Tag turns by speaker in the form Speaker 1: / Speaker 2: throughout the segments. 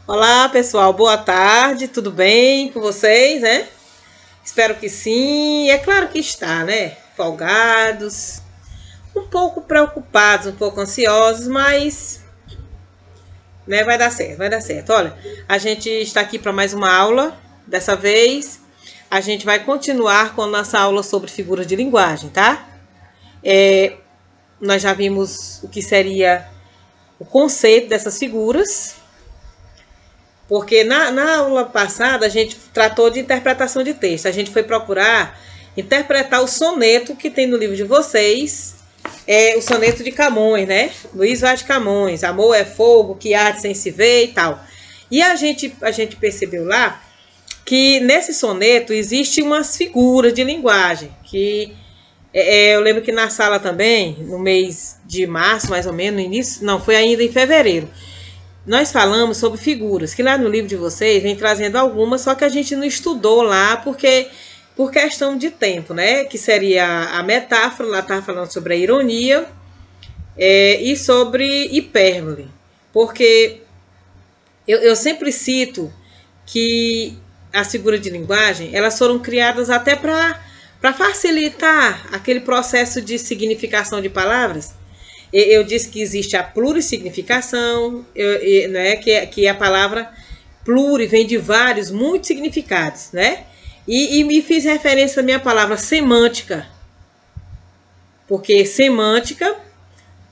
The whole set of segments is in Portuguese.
Speaker 1: Olá, pessoal, boa tarde, tudo bem com vocês, né? Espero que sim, é claro que está, né? Folgados, um pouco preocupados, um pouco ansiosos, mas né, vai dar certo, vai dar certo. Olha, a gente está aqui para mais uma aula. Dessa vez, a gente vai continuar com a nossa aula sobre figuras de linguagem, tá? Nós já vimos o que seria o conceito dessas figuras, porque na aula passada a gente tratou de interpretação de texto. A gente foi procurar interpretar o soneto que tem no livro de vocês, o soneto de Camões, né? Luís Vaz de Camões, Amor é fogo, que arde sem se ver e tal. E a gente percebeu lá que nesse soneto existem umas figuras de linguagem, que eu lembro que na sala também, no mês de março, mais ou menos, no início, não, foi ainda em fevereiro, nós falamos sobre figuras, que lá no livro de vocês vem trazendo algumas, só que a gente não estudou lá, porque por questão de tempo, né? Que seria a metáfora, lá estava falando sobre a ironia e sobre hipérbole. Porque eu sempre cito que as figuras de linguagem, elas foram criadas até para facilitar aquele processo de significação de palavras. Eu disse que existe a plurissignificação, né, que a palavra pluri vem de vários, muitos significados, né? E me fiz referência à minha palavra semântica, porque semântica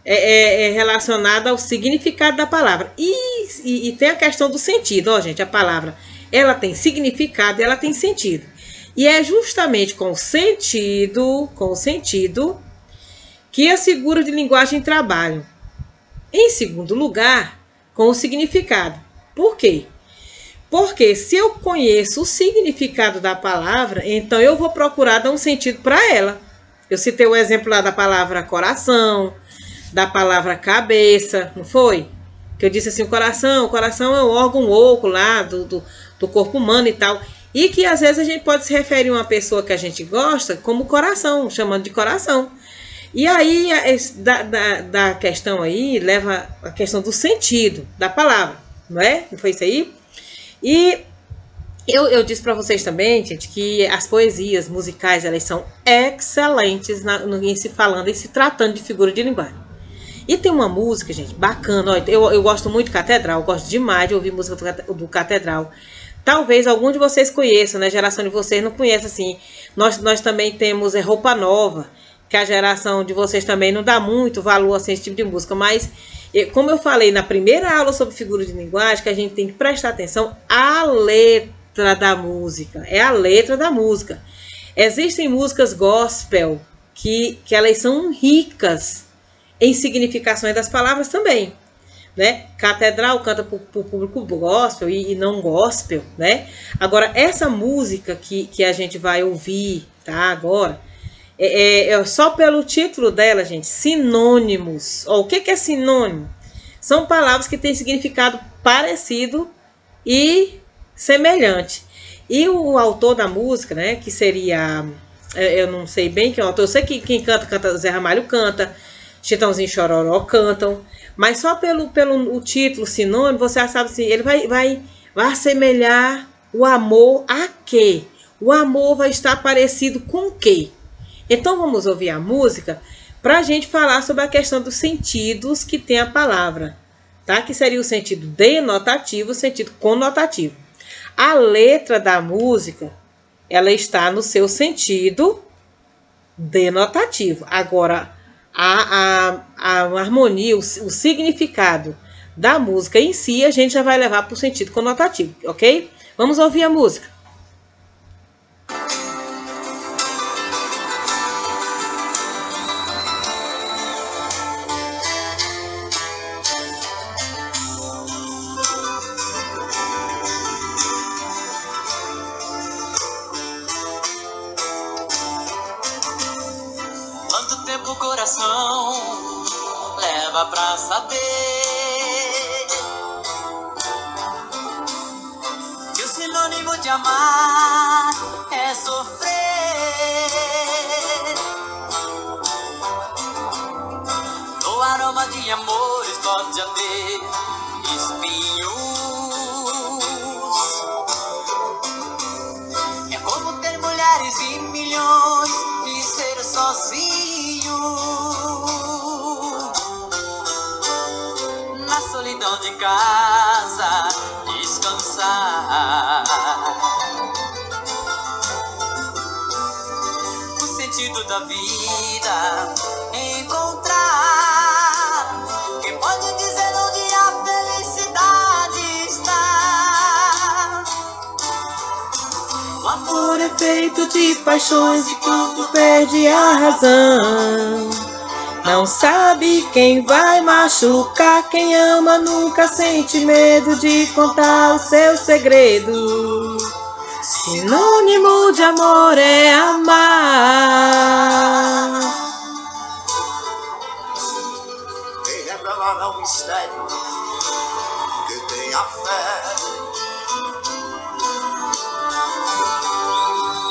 Speaker 1: é relacionada ao significado da palavra. E tem a questão do sentido, ó, gente, a palavra, ela tem significado e ela tem sentido. E é justamente com o sentido que as figuras de linguagem trabalham. Em segundo lugar, com o significado. Por quê? Porque se eu conheço o significado da palavra, então eu vou procurar dar um sentido para ela. Eu citei o exemplo lá da palavra coração, da palavra cabeça, não foi? Que eu disse assim, o coração é um órgão oco lá do corpo humano e tal. E que às vezes a gente pode se referir a uma pessoa que a gente gosta como coração, chamando de coração. E aí, da questão aí, leva a questão do sentido da palavra, não é? Não foi isso aí? E eu disse para vocês também, gente, que as poesias musicais, elas são excelentes em se falando, em se tratando de figura de linguagem. E tem uma música, gente, bacana, ó, eu gosto muito de Catedral, eu gosto demais de ouvir música do Catedral. Talvez algum de vocês conheçam, né? A geração de vocês não conhece, assim. Nós também temos Roupa Nova, que a geração de vocês também não dá muito valor assim, a esse tipo de música, mas como eu falei na primeira aula sobre figura de linguagem, que a gente tem que prestar atenção à letra da música, é a letra da música. Existem músicas gospel que elas são ricas em significações das palavras também, né? Catedral canta para o público gospel e não gospel, né? Agora, essa música que a gente vai ouvir, tá, agora, só pelo título dela, gente, sinônimos. Ó, o que é sinônimo? São palavras que têm significado parecido e semelhante. E o autor da música, né, que seria, eu não sei bem quem é o autor, eu sei que quem canta, Zé Ramalho canta, Chitãozinho e Chororó cantam, mas só pelo o título, sinônimo, você já sabe assim, ele vai assemelhar o amor a quê? O amor vai estar parecido com o quê? Então vamos ouvir a música para a gente falar sobre a questão dos sentidos que tem a palavra, tá? Que seria o sentido denotativo, o sentido conotativo. A letra da música, ela está no seu sentido denotativo. Agora, a harmonia, o significado da música em si, a gente já vai levar para o sentido conotativo, ok? Vamos ouvir a música.
Speaker 2: O coração leva pra saber que o sinônimo de amar é sofrer. No aroma de amores pode haver espinhos, solidão de casa descansar. O sentido da vida encontrar. Quem pode dizer onde a felicidade está? O amor
Speaker 1: É feito de paixões e quando perde a razão, não sabe quem vai machucar. Quem ama nunca sente medo de contar o seu segredo. Sinônimo de amor é amar.
Speaker 3: Quem revela o mistério que tem a fé.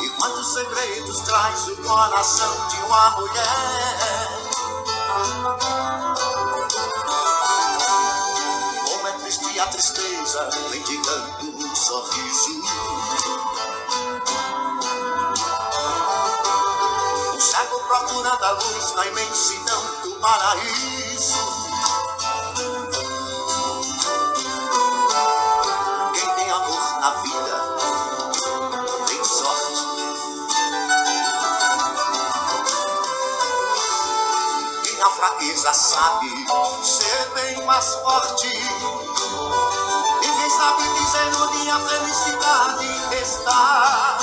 Speaker 3: E quantos segredos traz o coração de uma mulher. Como é triste a tristeza, mendigando um sorriso. Um cego procurando a luz na imensidão do paraíso. Quem tem amor na vida tem sorte. Quem a fraqueza sabe ser bem mais forte. Ninguém sabe dizer onde a felicidade está.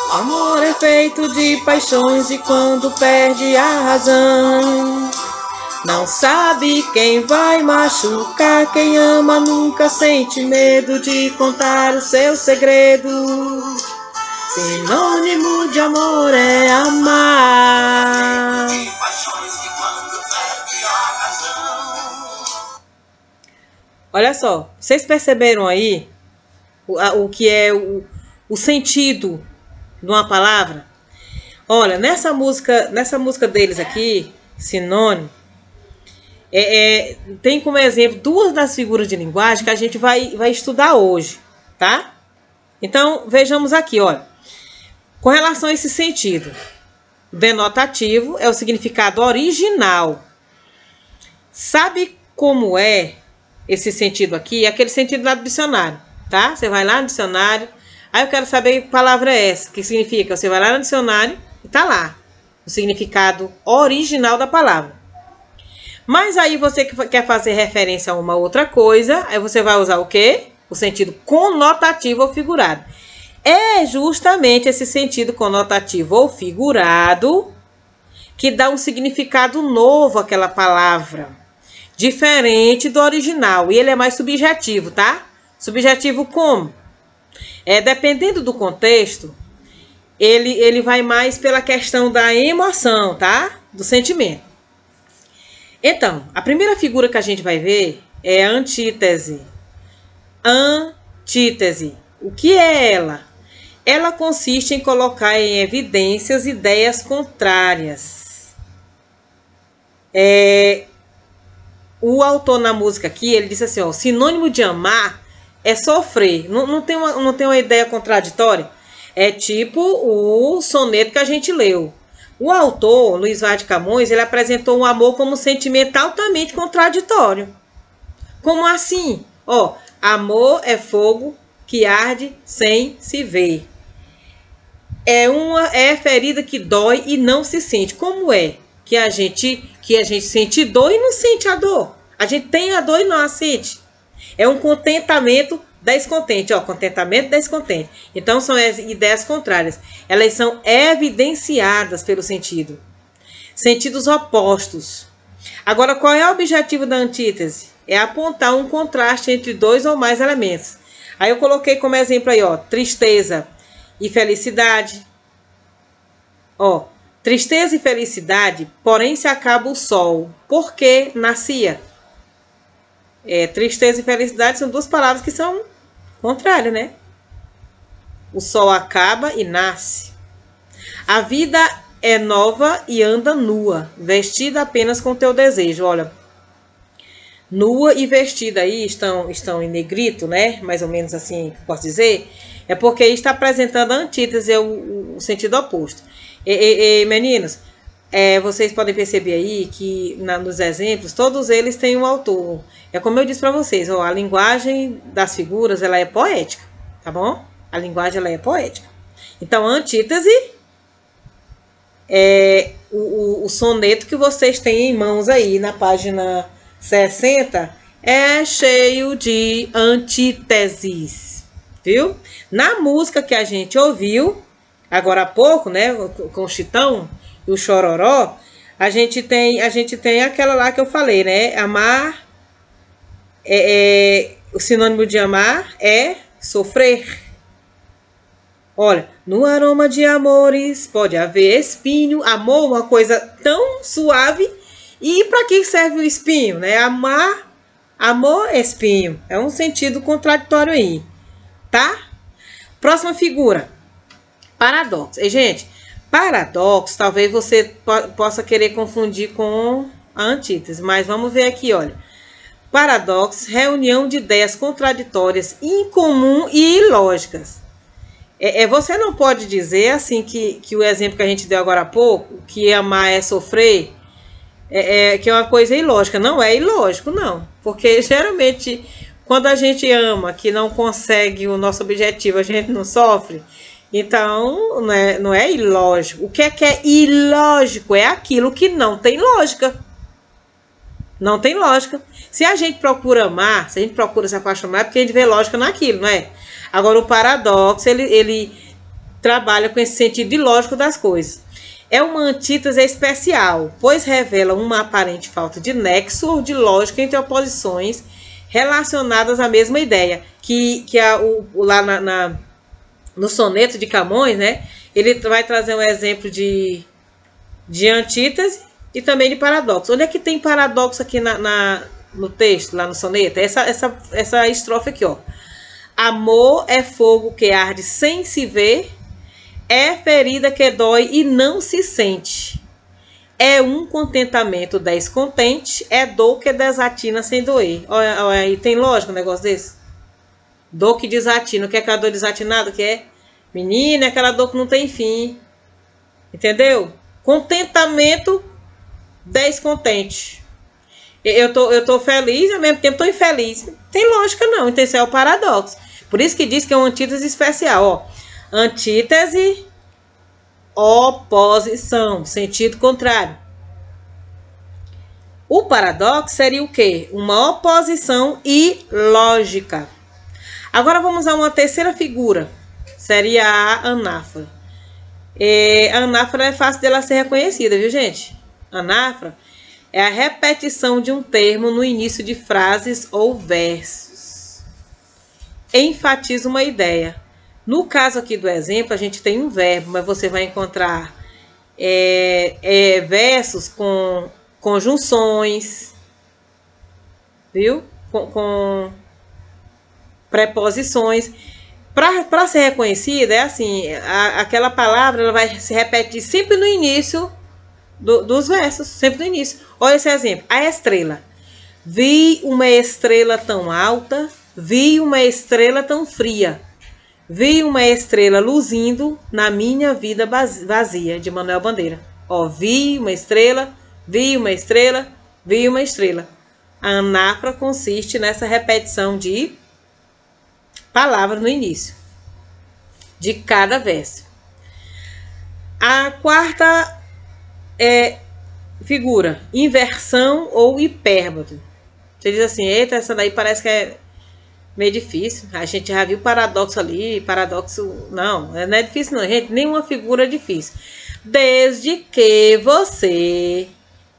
Speaker 1: O amor é feito de paixões e quando perde a razão, não sabe quem vai machucar. Quem ama nunca sente medo de contar o seu segredo. Sinônimo de amor é amar.
Speaker 3: De paixões que quando perde a razão.
Speaker 1: Olha só, vocês perceberam aí o que é o sentido de uma palavra? Olha, nessa música deles aqui, Sinônimo, tem como exemplo duas das figuras de linguagem que a gente vai estudar hoje, tá? Então, vejamos aqui, olha. Com relação a esse sentido, o denotativo é o significado original. Sabe como é esse sentido aqui? É aquele sentido lá do dicionário, tá? Você vai lá no dicionário. Aí eu quero saber que palavra é essa, que significa. Você vai lá no dicionário e tá lá o significado original da palavra. Mas aí você que quer fazer referência a uma outra coisa, aí você vai usar o quê? O sentido conotativo ou figurado. É justamente esse sentido conotativo ou figurado que dá um significado novo àquela palavra, diferente do original. E ele é mais subjetivo, tá? Subjetivo como? Dependendo do contexto, ele vai mais pela questão da emoção, tá? Do sentimento. Então, a primeira figura que a gente vai ver é a antítese. Antítese. O que é ela? Ela consiste em colocar em evidências ideias contrárias. O autor na música aqui, ele disse assim, ó, sinônimo de amar é sofrer. Não tem uma ideia contraditória? É tipo o soneto que a gente leu. O autor, Luiz Vaz de Camões, ele apresentou o amor como um sentimento altamente contraditório. Como assim? Ó, amor é fogo que arde sem se ver. É ferida que dói e não se sente. Como é que a gente sente dor e não sente a dor? A gente tem a dor e não a sente. É um contentamento descontente, ó, contentamento descontente. Então são as ideias contrárias. Elas são evidenciadas pelo sentido. Sentidos opostos. Agora, qual é o objetivo da antítese? É apontar um contraste entre dois ou mais elementos. Aí eu coloquei como exemplo aí, ó, tristeza e felicidade. Ó, tristeza e felicidade, porém se acaba o sol. Por que nascia? Tristeza e felicidade são duas palavras que são contrárias, né? O sol acaba e nasce. A vida é nova e anda nua, vestida apenas com teu desejo. Olha, nua e vestida aí estão em negrito, né? Mais ou menos assim, que posso dizer. É porque está apresentando a antítese, o sentido oposto. Meninos, vocês podem perceber aí que nos exemplos, todos eles têm um autor. É como eu disse para vocês, ó, a linguagem das figuras, ela é poética, tá bom? A linguagem, ela é poética. Então, a antítese é o soneto que vocês têm em mãos aí na página 60, é cheio de antíteses, viu? Na música que a gente ouviu agora há pouco, né, com o Chitão e o Chororó, a gente tem aquela lá que eu falei, né? Amar, o sinônimo de amar é sofrer. Olha, no aroma de amores pode haver espinho. Amor, uma coisa tão suave. E para que serve o espinho, né? Amar, amor, espinho. É um sentido contraditório aí, tá? Próxima figura. Paradoxo. E, gente, paradoxo, talvez você possa querer confundir com a antítese. Mas vamos ver aqui, olha. Paradoxo, reunião de ideias contraditórias, incomum e ilógicas. Você não pode dizer assim que o exemplo que a gente deu agora há pouco, que amar é sofrer, que é uma coisa ilógica. Não é ilógico, não. Porque geralmente, quando a gente ama, que não consegue o nosso objetivo, a gente não sofre. Então, não é ilógico. O que é ilógico? É aquilo que não tem lógica. Não tem lógica. Se a gente procura amar, se a gente procura se apaixonar, é porque a gente vê lógica naquilo, não é? Agora, o paradoxo, ele trabalha com esse sentido ilógico das coisas. É uma antítese especial, pois revela uma aparente falta de nexo ou de lógica entre oposições relacionadas à mesma ideia. Lá no soneto de Camões, né? Ele vai trazer um exemplo de antítese e também de paradoxo. Onde é que tem paradoxo aqui no texto, lá no soneto? Essa estrofe aqui, ó. Amor é fogo que arde sem se ver, é ferida que dói e não se sente. É um contentamento descontente, é dor que desatina sem doer. Olha aí, tem lógica um negócio desse? Dor que desatina. O que é aquela dor desatinada? Que é? Menina, é aquela dor que não tem fim. Entendeu? Contentamento descontente. Eu tô feliz e ao mesmo tempo tô infeliz. Tem lógica não, então esse é o paradoxo. Por isso que diz que é uma antítese especial, ó. Antítese, oposição, sentido contrário. O paradoxo seria o quê? Uma oposição ilógica. Agora vamos a uma terceira figura. Seria a anáfora. A anáfora é fácil dela ser reconhecida, viu, gente? Anáfora é a repetição de um termo no início de frases ou versos. Enfatiza uma ideia. No caso aqui do exemplo, a gente tem um verbo, mas você vai encontrar versos com conjunções, viu? Com preposições. Para ser reconhecida, é assim, aquela palavra ela vai se repetir sempre no início dos versos, sempre no início. Olha esse exemplo. A estrela. Vi uma estrela tão alta, vi uma estrela tão fria. Vi uma estrela luzindo na minha vida vazia, de Manuel Bandeira. Ó, vi uma estrela, vi uma estrela, vi uma estrela. A anáfora consiste nessa repetição de palavras no início de cada verso. A quarta figura, inversão ou hipérbole. Você diz assim, eita, essa daí parece que é meio difícil. A gente já viu paradoxo ali, paradoxo... Não é difícil não, gente. Nenhuma figura é difícil. Desde que você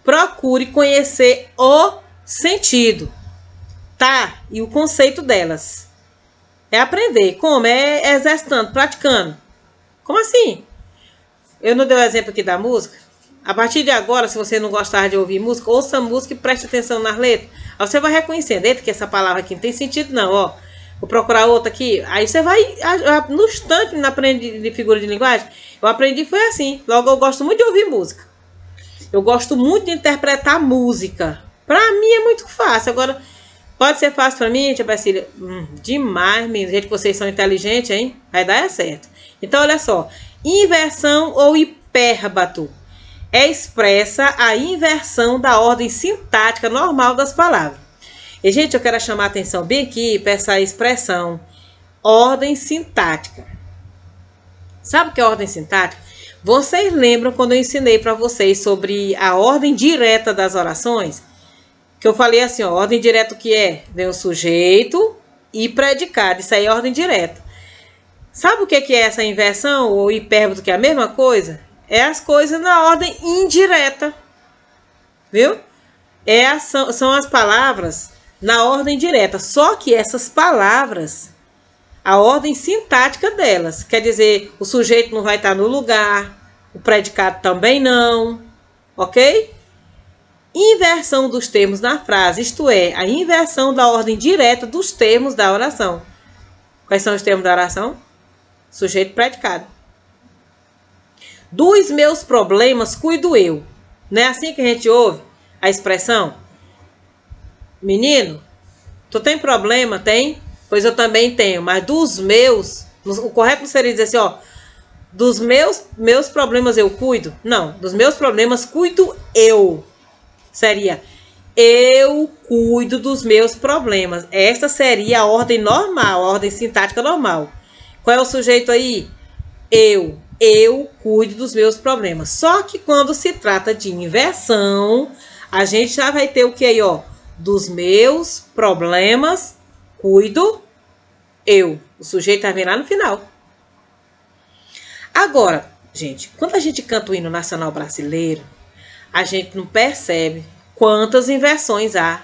Speaker 1: procure conhecer o sentido, tá? E o conceito delas. É aprender. Como? É exercitando, praticando. Como assim? Eu não dei o exemplo aqui da música? A partir de agora, se você não gostar de ouvir música, ouça a música e preste atenção nas letras. Aí você vai reconhecendo, eita, que essa palavra aqui não tem sentido não, ó. Vou procurar outra aqui. Aí você vai, no instante, não aprendi de figura de linguagem. Eu aprendi foi assim. Logo, eu gosto muito de ouvir música. Eu gosto muito de interpretar música. Pra mim é muito fácil. Agora, pode ser fácil pra mim, tia Bacília? Demais, menino. Do jeito que vocês são inteligentes, hein? Vai dar certo. Então, olha só. Inversão ou hipérbato. é expressa a inversão da ordem sintática normal das palavras. E, gente, eu quero chamar a atenção bem aqui para essa expressão, ordem sintática. Sabe o que é ordem sintática? Vocês lembram quando eu ensinei para vocês sobre a ordem direta das orações? Que eu falei assim, ó, ordem direta o que é? Vem o sujeito e predicado. Isso aí é ordem direta. Sabe o que é essa inversão ou hipérbole, que é a mesma coisa? É as coisas na ordem indireta. Viu? São as palavras na ordem direta. Só que essas palavras, a ordem sintática delas, quer dizer, o sujeito não vai estar no lugar, o predicado também não, ok? Inversão dos termos na frase, isto é, a inversão da ordem direta dos termos da oração. Quais são os termos da oração? Sujeito, predicado. Dos meus problemas cuido eu. Não é assim que a gente ouve a expressão? Menino, tu tem problema? Tem? Pois eu também tenho, mas dos meus, o correto seria dizer assim, ó, dos meus problemas eu cuido? Não, dos meus problemas cuido eu. Seria, eu cuido dos meus problemas. Esta seria a ordem normal, a ordem sintática normal. Qual é o sujeito aí? Eu cuido dos meus problemas. Só que quando se trata de inversão, a gente já vai ter o que aí, ó? Dos meus problemas cuido eu. O sujeito vai vir lá no final. Agora, gente, quando a gente canta o hino nacional brasileiro, a gente não percebe quantas inversões há.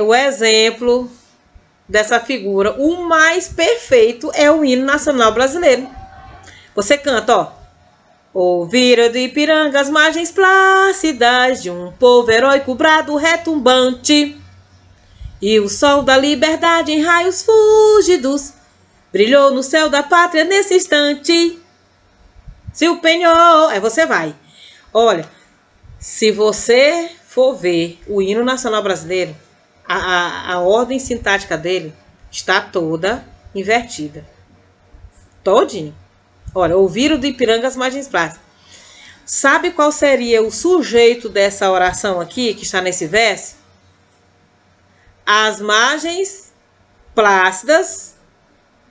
Speaker 1: O exemplo dessa figura, o mais perfeito é o hino nacional brasileiro. Você canta, ó. Ouviram do Ipiranga as margens plácidas de um povo heróico brado retumbante. E o sol da liberdade em raios fúlgidos brilhou no céu da pátria nesse instante. Se o penhor... Aí você vai. Olha, se você for ver o hino nacional brasileiro, a ordem sintática dele está toda invertida. Todinho. Olha, ouviram do Ipiranga as margens plácidas. Sabe qual seria o sujeito dessa oração aqui, que está nesse verso? As margens plácidas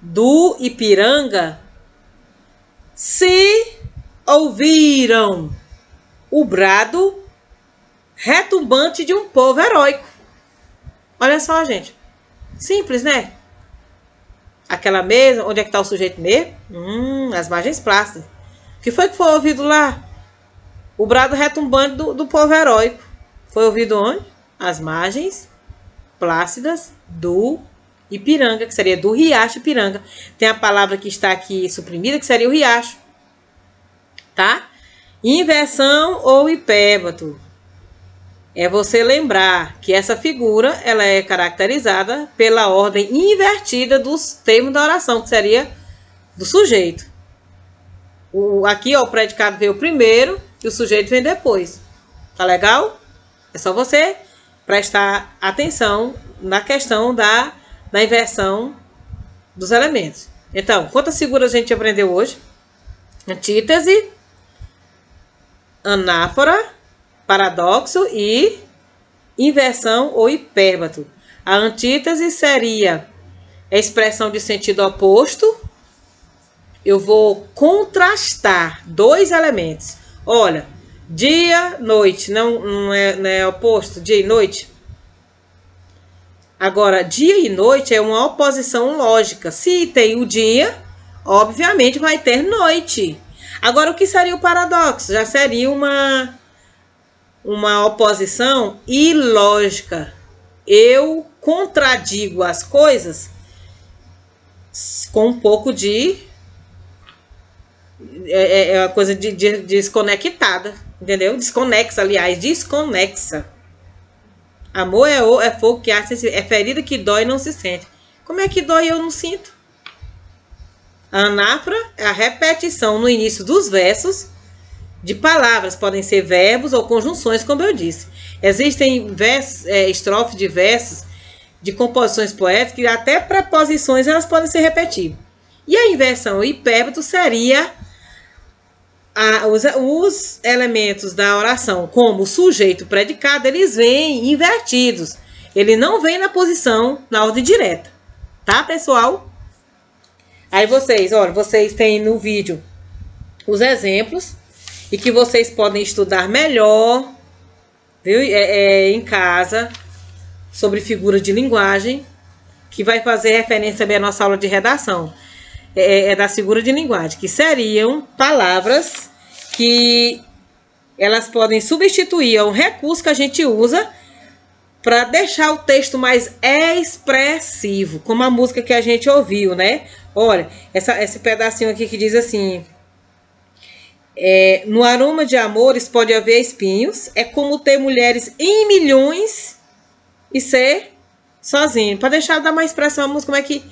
Speaker 1: do Ipiranga se ouviram o brado retumbante de um povo heróico. Olha só, gente. Simples, né? Aquela mesa, onde é que está o sujeito mesmo? As margens plácidas. O que foi ouvido lá? O brado retumbante do povo heróico. Foi ouvido onde? As margens plácidas do Ipiranga, que seria do riacho Ipiranga. Tem a palavra que está aqui suprimida, que seria o riacho. Tá? Inversão ou hipérbato. É você lembrar que essa figura ela é caracterizada pela ordem invertida dos termos da oração, que seria do sujeito. Aqui, ó, o predicado veio primeiro e o sujeito vem depois. Tá legal? É só você prestar atenção na questão da inversão dos elementos. Então, quantas figuras a gente aprendeu hoje? Antítese, anáfora, paradoxo e inversão ou hipérbato. A antítese seria a expressão de sentido oposto. Eu vou contrastar dois elementos. Olha, dia, noite, não é oposto, dia e noite? Agora, dia e noite é uma oposição lógica. Se tem o dia, obviamente vai ter noite. Agora, o que seria o paradoxo? Já seria uma oposição ilógica. Eu contradigo as coisas com um pouco de... É uma coisa de desconectada, entendeu? Desconexa, aliás, desconexa. Amor é fogo que arde, é ferida que dói e não se sente. Como é que dói e eu não sinto? A anáfora é a repetição no início dos versos de palavras, podem ser verbos ou conjunções, como eu disse. Existem estrofes de versos de composições poéticas e até preposições elas podem ser repetidas. E a inversão hipérbato seria os elementos da oração, como o sujeito, o predicado, eles vêm invertidos. Ele não vem na posição, na ordem direta. Tá, pessoal? Aí vocês, olha, vocês têm no vídeo os exemplos e que vocês podem estudar melhor, viu? Em casa, sobre figura de linguagem, que vai fazer referência também à nossa aula de redação. Da figura de linguagem, que seriam palavras que elas podem substituir um recurso que a gente usa para deixar o texto mais expressivo, como a música que a gente ouviu, né? Olha, esse pedacinho aqui que diz assim: no aroma de amores pode haver espinhos, é como ter mulheres em milhões e ser sozinho. Para deixar dar mais expressão à música, como é que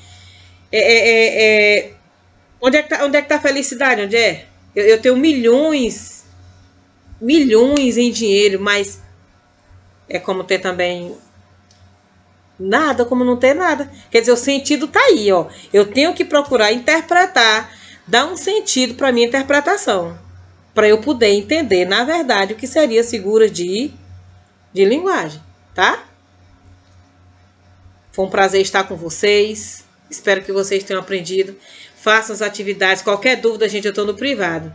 Speaker 1: onde é que tá a felicidade? Onde é? Eu tenho milhões em dinheiro, mas é como ter também nada, como não ter nada. Quer dizer, o sentido tá aí, ó. Eu tenho que procurar interpretar, dar um sentido para minha interpretação, para eu poder entender, na verdade, o que seria figura de linguagem, tá? Foi um prazer estar com vocês. Espero que vocês tenham aprendido. Façam as atividades. Qualquer dúvida, gente, eu tô no privado.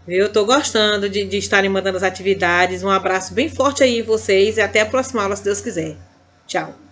Speaker 1: Eu tô gostando de estarem mandando as atividades. Um abraço bem forte aí em vocês e até a próxima aula, se Deus quiser. Tchau.